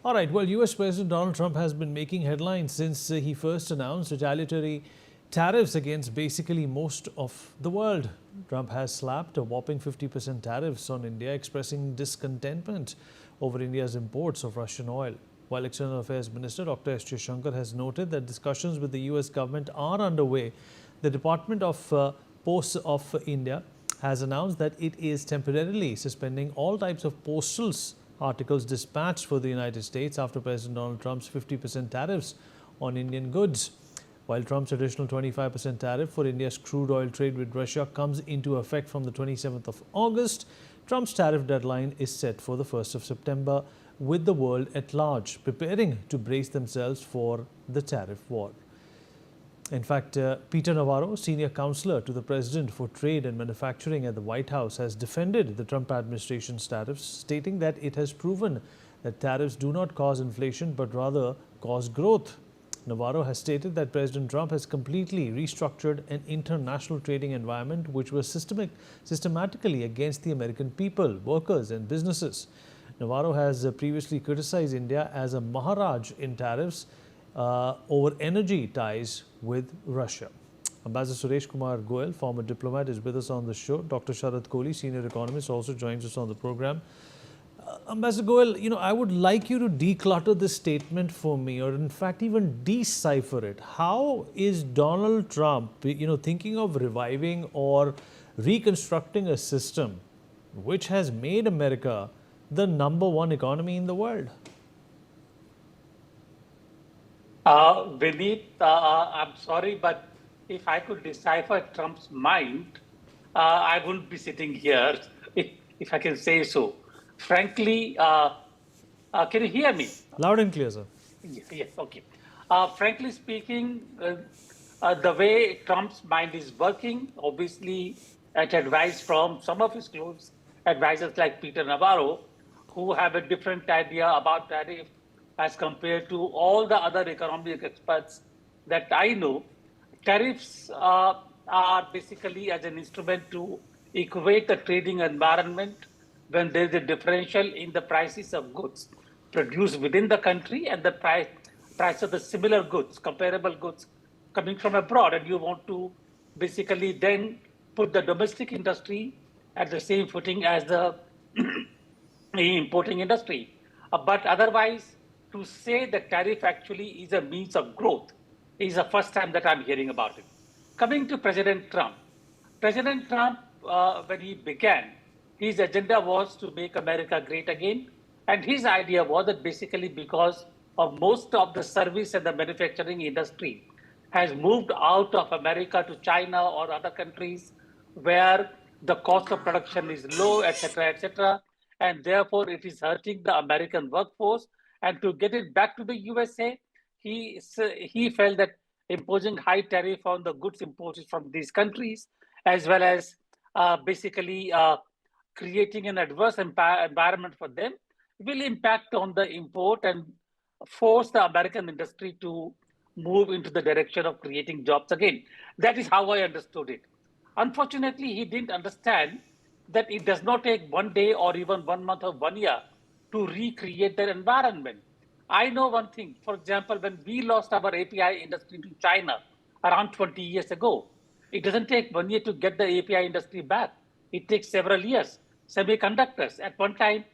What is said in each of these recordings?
All right, well, US President Donald Trump has been making headlines since he first announced retaliatory tariffs against basically most of the world. Trump has slapped a whopping 50% tariffs on India, expressing discontentment over India's imports of Russian oil. While External Affairs Minister Dr. S. Jaishankar has noted that discussions with the US government are underway, the Department of Posts of India has announced that it is temporarily suspending all types of postals articles dispatched for the United States after President Donald Trump's 50% tariffs on Indian goods. While Trump's additional 25% tariff for India's crude oil trade with Russia comes into effect from the 27th of August, Trump's tariff deadline is set for the 1st of September, with the world at large preparing to brace themselves for the tariff war. In fact, Peter Navarro, senior counselor to the president for trade and manufacturing at the White House, has defended the Trump administration's tariffs, stating that it has proven that tariffs do not cause inflation but rather cause growth. Navarro has stated that President Trump has completely restructured an international trading environment which was systematically against the American people, workers and businesses. Navarro has previously criticized India as a Maharaj in tariffs over energy ties with Russia. Ambassador Suresh Kumar Goel, former diplomat, is with us on the show. Dr. Sharad Kohli, senior economist, also joins us on the program. Ambassador Goel, I would like you to declutter this statement for me, or in fact even decipher it. How is Donald Trump, thinking of reviving or reconstructing a system which has made America the #1 economy in the world? Vineet, I'm sorry, but if I could decipher Trump's mind, I wouldn't be sitting here, if I can say so. Frankly, can you hear me? Loud and clear, sir. Yes, okay. Frankly speaking, the way Trump's mind is working, obviously at advice from some of his close advisors like Peter Navarro, who have a different idea about tariff as compared to all the other economic experts that I know. Tariffs are basically as an instrument to equate the trading environment when there is a differential in the prices of goods produced within the country and the price of the similar goods, comparable goods coming from abroad. And you want to basically then put the domestic industry at the same footing as the importing industry. But otherwise, to say that tariff actually is a means of growth is the first time that I'm hearing about it. Coming to President Trump, when he began, his agenda was to make America great again. And his idea was that basically because of most of the service and the manufacturing industry has moved out of America to China or other countries where the cost of production is low, etc., and therefore it is hurting the American workforce. And to get it back to the USA, he felt that imposing high tariff on the goods imported from these countries, as well as basically creating an adverse environment for them, will impact on the import and force the American industry to move into the direction of creating jobs again. That is how I understood it. Unfortunately, he didn't understand that it does not take one day or even 1 month or 1 year to recreate their environment. I know one thing. For example, when we lost our API industry to China around 20 years ago, it doesn't take 1 year to get the API industry back. It takes several years. Semiconductors. At one time,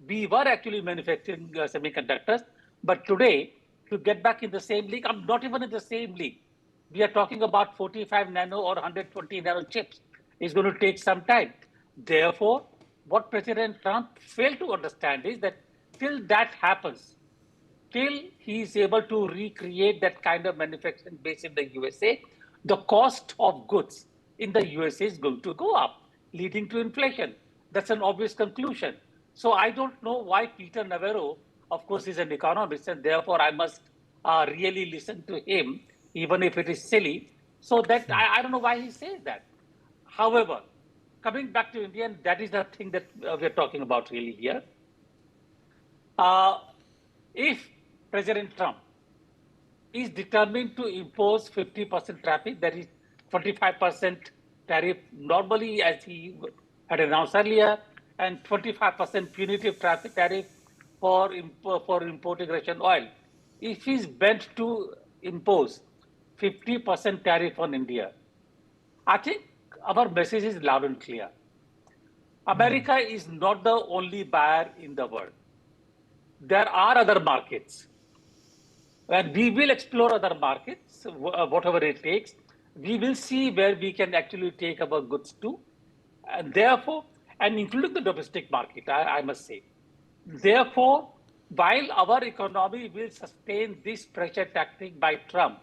we were actually manufacturing semiconductors, but today, to get back in the same league, I'm not even in the same league. We are talking about 45 nano or 120 nano chips. It's going to take some time. Therefore, what President Trump failed to understand is that till that happens, till he is able to recreate that kind of manufacturing base in the USA, the cost of goods in the USA is going to go up, leading to inflation. That's an obvious conclusion. So I don't know why Peter Navarro, of course, is an economist, and therefore I must really listen to him, even if it is silly. So that I don't know why he says that. However, coming back to India, and that is the thing that we're talking about really here. If President Trump is determined to impose 50% tariff, that is 25% tariff normally, as he had announced earlier, and 25% punitive tariff for importing Russian oil. If he's bent to impose 50% tariff on India, I think our message is loud and clear. America is not the only buyer in the world. There are other markets. And we will explore other markets, whatever it takes. We will see where we can actually take our goods to. And therefore, and including the domestic market, I must say. Therefore, while our economy will sustain this pressure tactic by Trump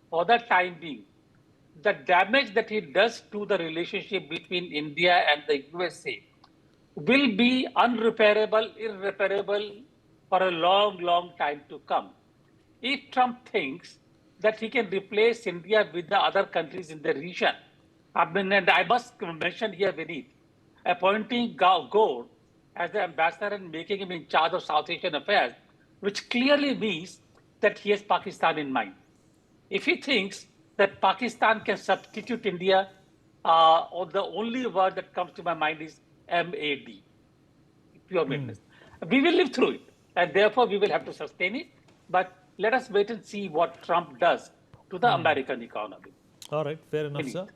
for the time being, the damage that it does to the relationship between India and the USA will be unrepairable, irreparable for a long, long time to come. If Trump thinks that he can replace India with the other countries in the region, I mean, and I must mention here, Vineet, appointing Gore as the ambassador and making him in charge of South Asian affairs, which clearly means that he has Pakistan in mind. If he thinks that Pakistan can substitute India, or the only word that comes to my mind is MAD, pure madness. We will live through it, and therefore we will have to sustain it. But let us wait and see what Trump does to the American economy. All right, fair enough, sir.